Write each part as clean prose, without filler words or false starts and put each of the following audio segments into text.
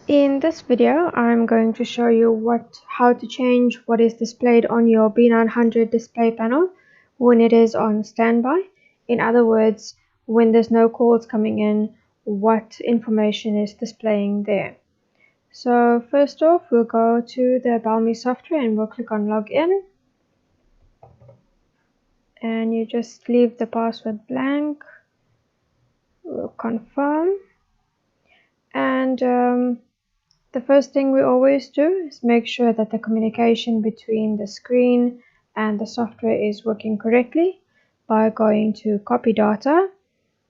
In this video, I'm going to show you how to change what is displayed on your B900 display panel when it is on standby. In other words, when there's no calls coming in, what information is displaying there. So first off, we'll go to the BellMe software and we'll click on login. And you just leave the password blank. We'll confirm. And the first thing we always do is make sure that the communication between the screen and the software is working correctly by going to copy data,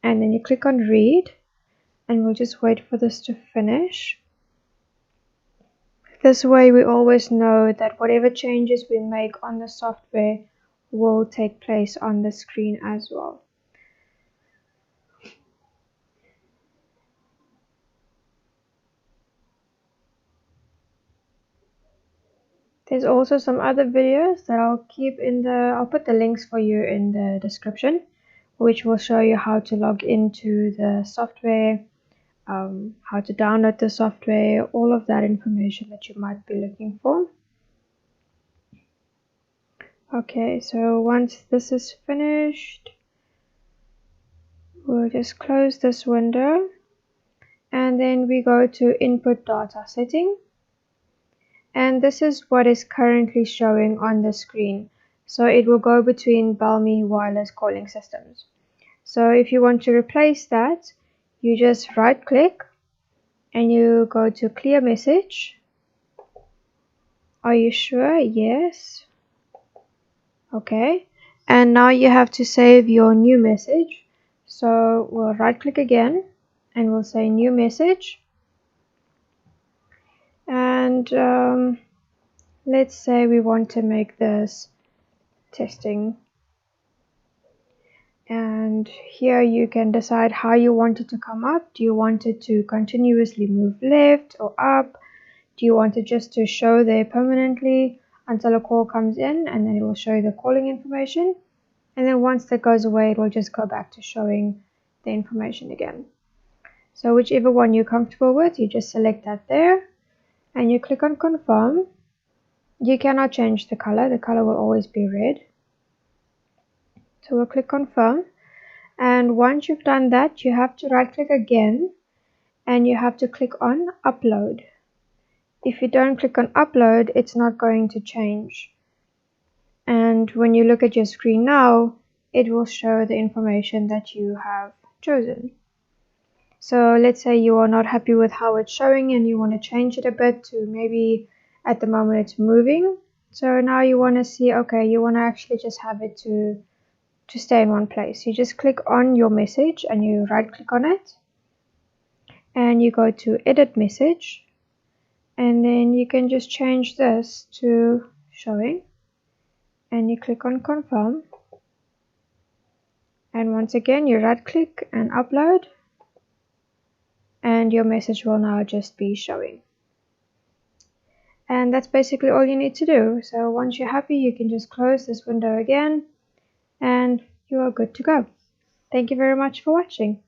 and then you click on read, and we'll just wait for this to finish. This way we always know that whatever changes we make on the software will take place on the screen as well. There's also some other videos that I'll put the links for you in the description, which will show you how to log into the software, how to download the software, all of that information that you might be looking for. Okay, so once this is finished, we'll just close this window, and then we go to input data setting. And this is what is currently showing on the screen. So it will go between BellMe wireless calling systems. So if you want to replace that, you just right click and you go to clear message. Are you sure? Yes. Okay. And now you have to save your new message. So we'll right click again and we'll say new message. And let's say we want to make this testing, and here you can decide how you want it to come up. Do you want it to continuously move left or up? Do you want it just to show there permanently until a call comes in, and then it will show you the calling information, and then once that goes away it will just go back to showing the information again. So whichever one you're comfortable with, you just select that there and you click on confirm. You cannot change the color will always be red. So we'll click confirm, and once you've done that, you have to right click again and you have to click on upload. If you don't click on upload, it's not going to change, and when you look at your screen now, it will show the information that you have chosen. So let's say you are not happy with how it's showing and you want to change it a bit to maybe at the moment it's moving. So now you want to see, okay, you want to actually just have it to stay in one place. You just click on your message and you right click on it and you go to edit message, and then you can just change this to showing and you click on confirm, and once again you right click and upload, and your message will now just be showing. And that's basically all you need to do. So once you're happy, you can just close this window again and you are good to go. Thank you very much for watching.